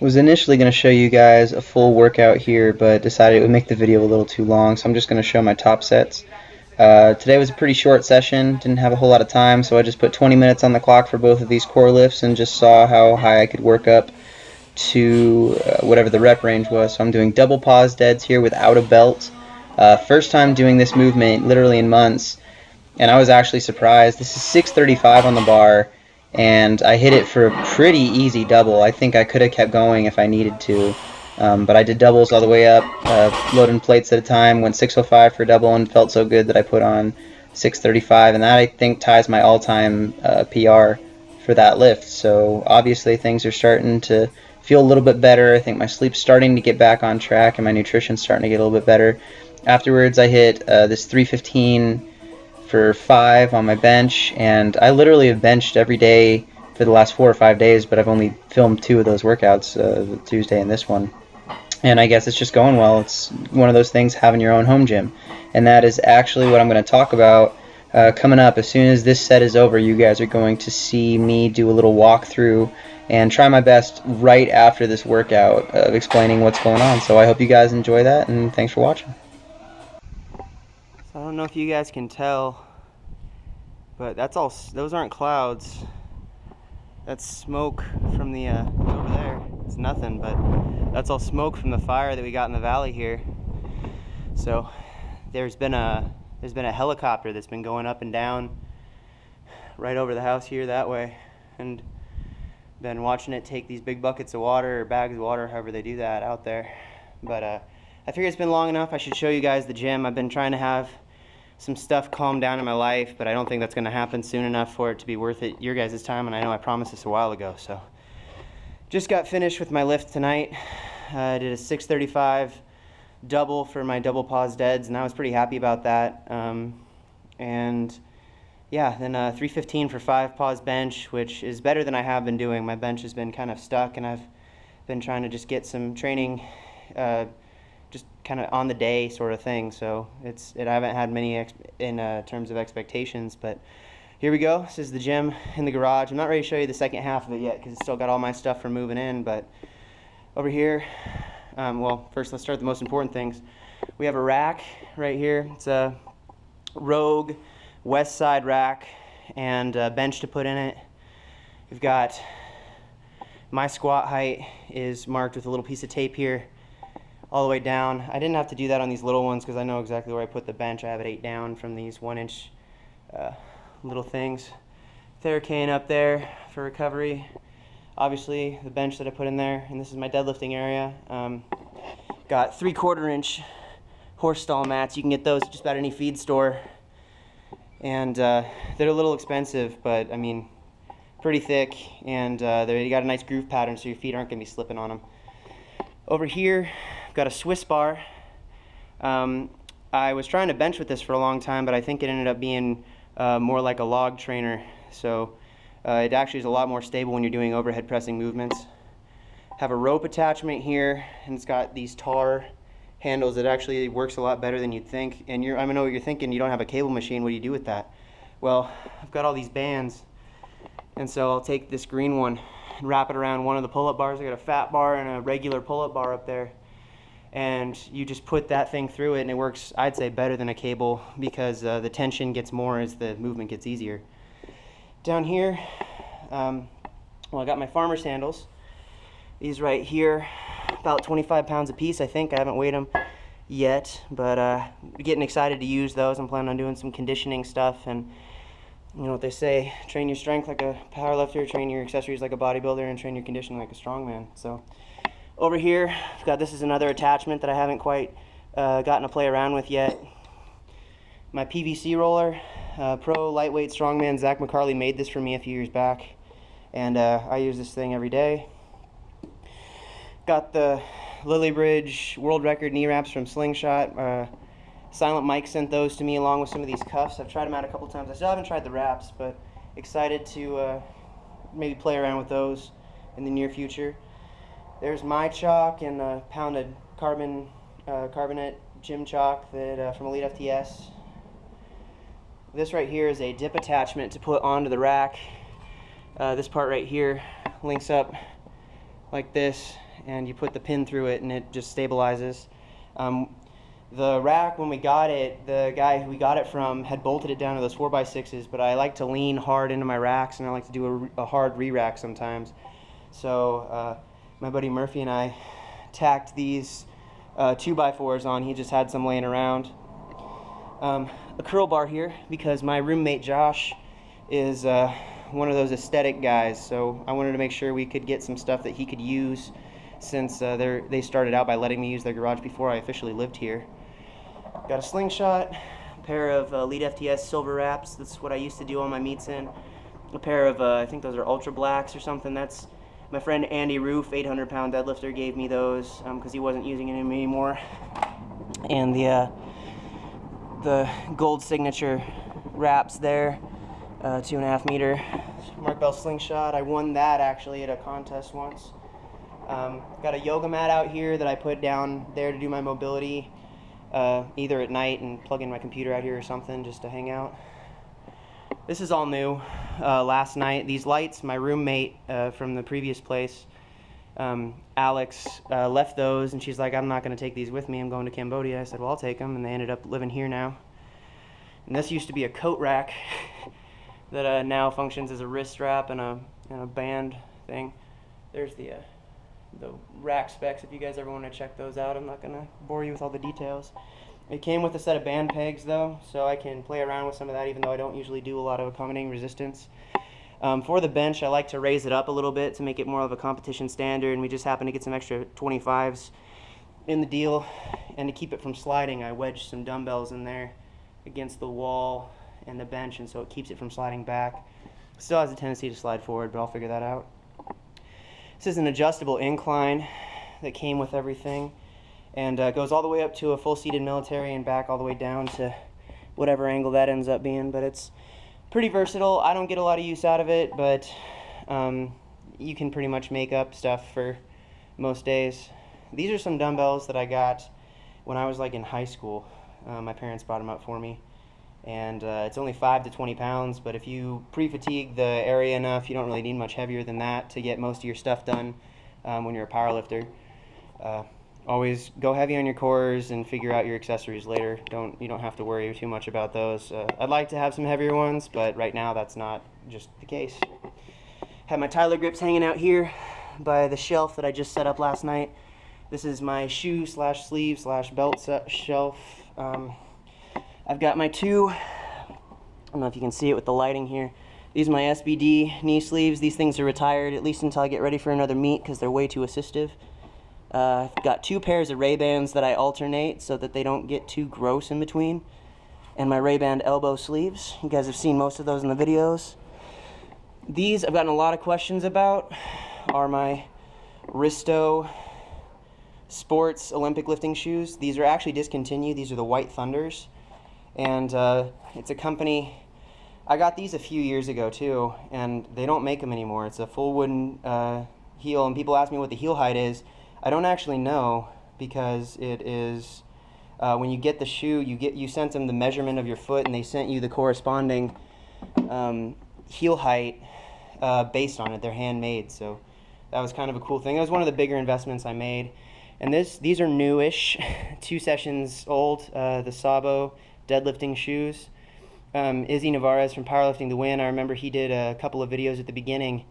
Was initially going to show you guys a full workout here, but decided it would make the video a little too long, so I'm just going to show my top sets. Today was a pretty short session, didn't have a whole lot of time, so I just put 20 minutes on the clock for both of these core lifts and just saw how high I could work up to whatever the rep range was. So I'm doing double pause deads here without a belt. First time doing this movement literally in months, and I was actually surprised. This is 635 on the bar, and I hit it for a pretty easy double. I think I could have kept going if I needed to, but I did doubles all the way up, loading plates at a time, went 605 for a double, and felt so good that I put on 635, and that I think ties my all-time PR for that lift. So obviously things are starting to feel a little bit better. I think my sleep's starting to get back on track, and my nutrition's starting to get a little bit better. Afterwards, I hit this 315 for 5 on my bench, and I literally have benched every day for the last 4 or 5 days, but I've only filmed 2 of those workouts, Tuesday and this one. And I guess it's just going well. It's one of those things, having your own home gym. And that is actually what I'm going to talk about coming up. As soon as this set is over, you guys are going to see me do a little walkthrough and try my best right after this workout of explaining what's going on. So I hope you guys enjoy that, and thanks for watching. So I don't know if you guys can tell, but those aren't clouds. That's smoke from the over there. It's nothing, but that's all smoke from the fire that we got in the valley here. So there's been a helicopter that's been going up and down right over the house here that way, and been watching it take these big buckets of water or bags of water, however they do that out there. But I figure it's been long enough. I should show you guys the gym. I've been trying to have some stuff calm down in my life, but I don't think that's going to happen soon enough for it to be worth it your guys' time, and I know I promised this a while ago. So just got finished with my lift tonight. I did a 635 double for my double pause deads, and I was pretty happy about that. And yeah, then 315 for 5 pause bench, which is better than I have been doing. My bench has been kind of stuck, and I've been trying to just get some training just kind of on the day sort of thing. So I haven't had many in terms of expectations, but here we go. This is the gym in the garage. I'm not ready to show you the second half of it yet because it's still got all my stuff from moving in, but over here, well, first let's start with the most important things. We have a rack right here. It's a Rogue West Side rack and a bench to put in it. We've got my squat height is marked with a little piece of tape here all the way down. I didn't have to do that on these little ones because I know exactly where I put the bench. I have it 8 down from these 1-inch little things. Theracane up there for recovery. Obviously the bench that I put in there, and this is my deadlifting area. Got 3/4-inch horse stall mats. You can get those at just about any feed store, and they're a little expensive, but I mean pretty thick, and they got a nice groove pattern so your feet aren't going to be slipping on them. Over here I've got a Swiss bar. I was trying to bench with this for a long time, but I think it ended up being more like a log trainer, so it actually is a lot more stable when you're doing overhead pressing movements. Have a rope attachment here, and it's got these tar handles that actually works a lot better than you'd think. And I know what you're thinking, you don't have a cable machine, what do you do with that? Well, I've got all these bands, and so I'll take this green one and wrap it around one of the pull-up bars. I got a fat bar and a regular pull-up bar up there, and you just put that thing through it, and it works, I'd say, better than a cable because the tension gets more as the movement gets easier. Down here, well, I got my farmer sandals. These right here, about 25 pounds a piece, I think. I haven't weighed them yet, but getting excited to use those. I'm planning on doing some conditioning stuff, and you know what they say, train your strength like a powerlifter, train your accessories like a bodybuilder, and train your conditioning like a strongman. So over here, I've got, this is another attachment that I haven't quite gotten to play around with yet. My PVC roller, pro lightweight strongman Zach McCarley made this for me a few years back, and I use this thing every day. Got the Lily Bridge world record knee wraps from Slingshot. Silent Mike sent those to me along with some of these cuffs. I've tried them out a couple times. I still haven't tried the wraps, but excited to maybe play around with those in the near future. There's my chalk and a pounded carbonate gym chalk that from Elite FTS. This right here is a dip attachment to put onto the rack. This part right here links up like this, and you put the pin through it and it just stabilizes. The rack, when we got it, the guy who we got it from had bolted it down to those 4x6s, but I like to lean hard into my racks, and I like to do a hard re-rack sometimes. So my buddy Murphy and I tacked these 2x4s on. He just had some laying around. A curl bar here, because my roommate Josh is one of those aesthetic guys, so I wanted to make sure we could get some stuff that he could use, since they started out by letting me use their garage before I officially lived here. Got a slingshot, a pair of Elite FTS silver wraps. That's what I used to do all my meets in. A pair of, I think those are Ultra Blacks or something. That's my friend Andy Roof, 800-pound deadlifter, gave me those because he wasn't using it anymore. And the gold signature wraps there, 2.5 meter Mark Bell slingshot. I won that actually at a contest once. Got a yoga mat out here that I put down there to do my mobility, either at night and plug in my computer out here or something just to hang out. This is all new. Last night, these lights, my roommate from the previous place, Alex, left those, and she's like, I'm not going to take these with me, I'm going to Cambodia. I said, well, I'll take them, and they ended up living here now. And this used to be a coat rack that now functions as a wrist strap and a band thing. There's the rack specs if you guys ever want to check those out. I'm not going to bore you with all the details. It came with a set of band pegs though, so I can play around with some of that, even though I don't usually do a lot of accommodating resistance. For the bench, I like to raise it up a little bit to make it more of a competition standard, and we just happen to get some extra 25s in the deal. And to keep it from sliding, I wedged some dumbbells in there against the wall and the bench, and so it keeps it from sliding back. Still has a tendency to slide forward, but I'll figure that out. This is an adjustable incline that came with everything, and goes all the way up to a full-seated military and back all the way down to whatever angle that ends up being. But it's pretty versatile. I don't get a lot of use out of it, but you can pretty much make up stuff for most days. These are some dumbbells that I got when I was like in high school. My parents bought them up for me, and it's only 5 to 20 pounds, but if you pre-fatigue the area enough, you don't really need much heavier than that to get most of your stuff done when you're a powerlifter. Always go heavy on your cores and figure out your accessories later. You don't have to worry too much about those. I'd like to have some heavier ones, but right now that's not just the case. Have my Tyler grips hanging out here by the shelf that I just set up last night. This is my shoe slash sleeve slash belt shelf. I've got my two, I don't know if you can see it with the lighting here. These are my SBD knee sleeves. These things are retired, at least until I get ready for another meet, because they're way too assistive. I've got 2 pairs of Ray-Bans that I alternate so that they don't get too gross in between. And my Ray-Ban elbow sleeves. You guys have seen most of those in the videos. These I've gotten a lot of questions about are my Risto Sports Olympic lifting shoes. These are actually discontinued. These are the White Thunders. And it's a company, I got these a few years ago too, and they don't make them anymore. It's a full wooden heel, and people ask me what the heel height is. I don't actually know, because it is when you get the shoe, you sent them the measurement of your foot, and they sent you the corresponding heel height based on it. They're handmade, so that was kind of a cool thing. That was one of the bigger investments I made. And these are newish, 2 sessions old, the Sabo deadlifting shoes. Izzy Navarez from Powerlifting the Win, I remember he did a couple of videos at the beginning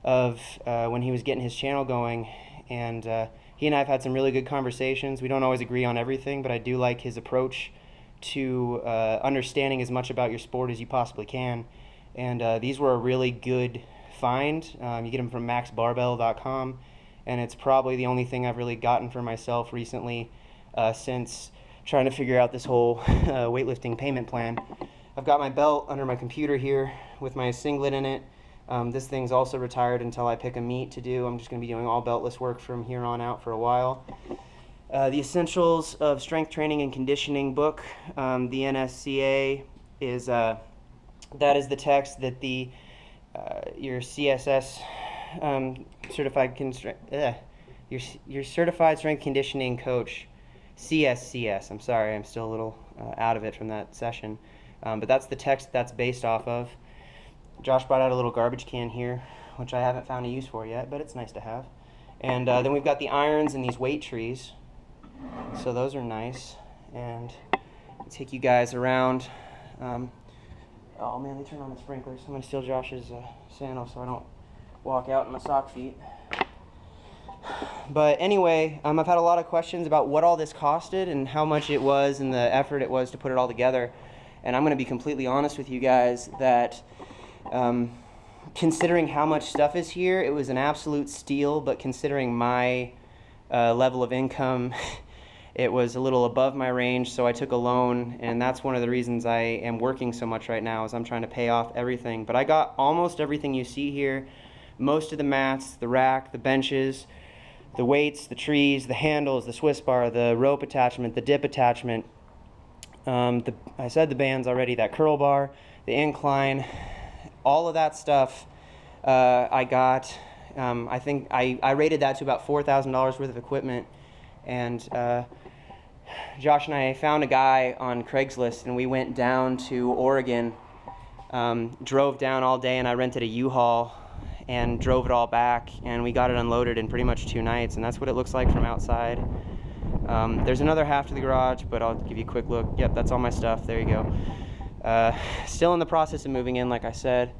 of when he was getting his channel going, and he and I have had some really good conversations. We don't always agree on everything, but I do like his approach to understanding as much about your sport as you possibly can. And these were a really good find. You get them from maxbarbell.com, and it's probably the only thing I've really gotten for myself recently since trying to figure out this whole weightlifting payment plan. I've got my belt under my computer here with my singlet in it. This thing's also retired until I pick a meet to do. I'm just going to be doing all beltless work from here on out for a while. The Essentials of Strength Training and Conditioning book, the NSCA, is that is the text that your CSS your Certified Strength Conditioning Coach, CSCS. I'm sorry, I'm still a little out of it from that session, but that's the text that's based off of. Josh brought out a little garbage can here, which I haven't found a use for yet, but it's nice to have. And then we've got the irons and these weight trees. So those are nice. And I'll take you guys around. Oh man, they turned on the sprinklers. I'm gonna steal Josh's sandal so I don't walk out in my sock feet. But anyway, I've had a lot of questions about what all this costed and how much it was and the effort it was to put it all together. And I'm going to be completely honest with you guys that considering how much stuff is here, it was an absolute steal. But considering my level of income, it was a little above my range. So I took a loan, and that's one of the reasons I am working so much right now, is I'm trying to pay off everything. But I got almost everything you see here. Most of the mats, the rack, the benches, the weights, the trees, the handles, the Swiss bar, the rope attachment, the dip attachment. I said the bands already, that curl bar, the incline, all of that stuff I got. I think I rated that to about $4,000 worth of equipment. And Josh and I found a guy on Craigslist, and we went down to Oregon, drove down all day, and I rented a U-Haul and drove it all back, and we got it unloaded in pretty much 2 nights, and that's what it looks like from outside. There's another half to the garage, but I'll give you a quick look. Yep, that's all my stuff. There you go. Still in the process of moving in, like I said,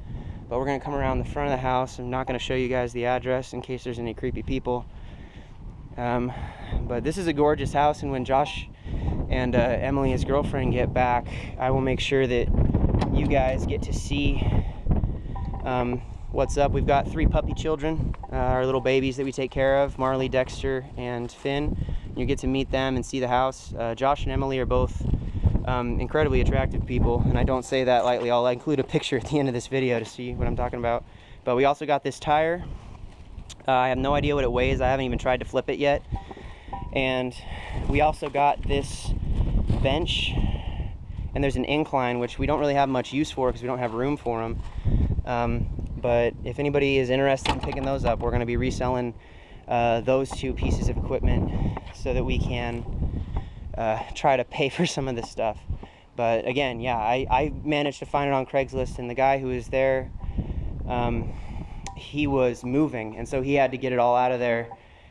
but we're going to come around the front of the house. I'm not going to show you guys the address in case there's any creepy people. But this is a gorgeous house, and when Josh and Emily, his girlfriend, get back, I will make sure that you guys get to see what's up. We've got 3 puppy children, our little babies that we take care of, Marley, Dexter, and Finn. You get to meet them and see the house. Josh and Emily are both incredibly attractive people, and I don't say that lightly. I'll include a picture at the end of this video to see what I'm talking about. But we also got this tire. I have no idea what it weighs. I haven't even tried to flip it yet. And we also got this bench, and there's an incline, which we don't really have much use for because we don't have room for them. But if anybody is interested in picking those up, we're going to be reselling those 2 pieces of equipment so that we can try to pay for some of this stuff. But again, yeah, I managed to find it on Craigslist, and the guy who was there, he was moving, and so he had to get it all out of there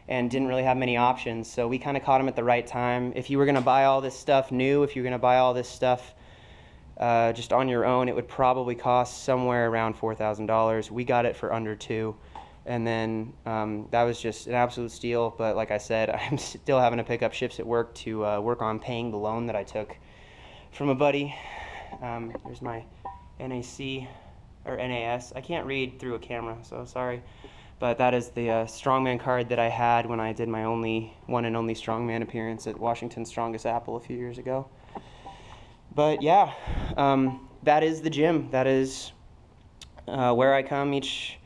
and didn't really have many options. So we kind of caught him at the right time. If you were going to buy all this stuff new, if you were going to buy all this stuff just on your own, it would probably cost somewhere around $4,000. We got it for under 2, and then that was just an absolute steal. But like I said, I'm still having to pick up shifts at work to work on paying the loan that I took from a buddy. There's my NAC or NAS. I can't read through a camera, so sorry. But that is the strongman card that I had when I did my one and only strongman appearance at Washington's Strongest Apple a few years ago. But yeah, that is the gym. That is where I come each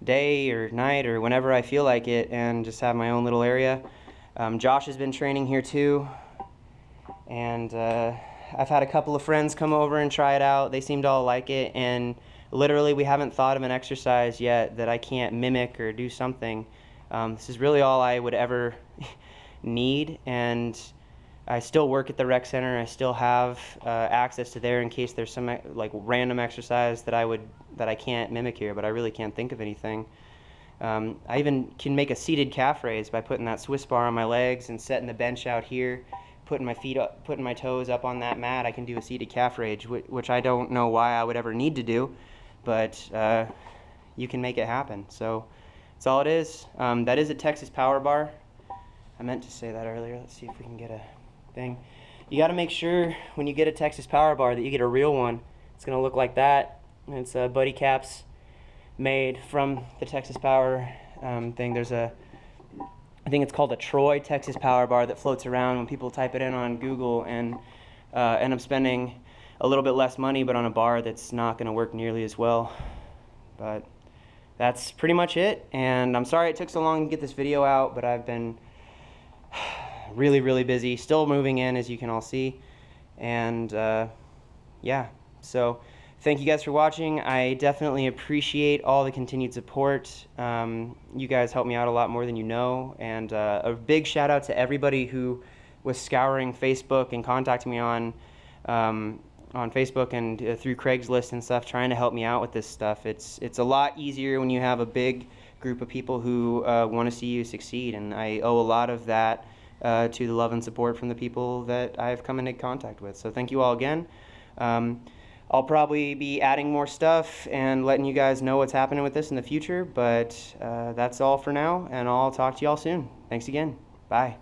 day or night or whenever I feel like it, and just have my own little area. Josh has been training here too, and I've had a couple of friends come over and try it out. They seem to all like it, and literally we haven't thought of an exercise yet that I can't mimic or do something. This is really all I would ever need, and I still work at the rec center. I still have access to there in case there's some like random exercise that I can't mimic here, but I really can't think of anything. I even can make a seated calf raise by putting that Swiss bar on my legs and setting the bench out here, putting my feet up, putting my toes up on that mat. I can do a seated calf raise, which I don't know why I would ever need to do, but you can make it happen. So that's all it is. That is a Texas Power Bar. I meant to say that earlier. Let's see if we can get a thing. You got to make sure when you get a Texas Power Bar that you get a real one. It's going to look like that. It's Buddy Caps made from the Texas Power thing. There's I think it's called a Troy Texas Power Bar that floats around when people type it in on Google and end up spending a little bit less money, but on a bar that's not going to work nearly as well. But that's pretty much it, and I'm sorry it took so long to get this video out, but I've been really busy, still moving in, as you can all see, and yeah, so thank you guys for watching. I definitely appreciate all the continued support. You guys help me out a lot more than you know, and a big shout out to everybody who was scouring Facebook and contacting me on Facebook and through Craigslist and stuff, trying to help me out with this stuff. It's a lot easier when you have a big group of people who want to see you succeed, and I owe a lot of that to the love and support from the people that I've come into contact with. So thank you all again. I'll probably be adding more stuff and letting you guys know what's happening with this in the future, but that's all for now, and I'll talk to you all soon. Thanks again. Bye.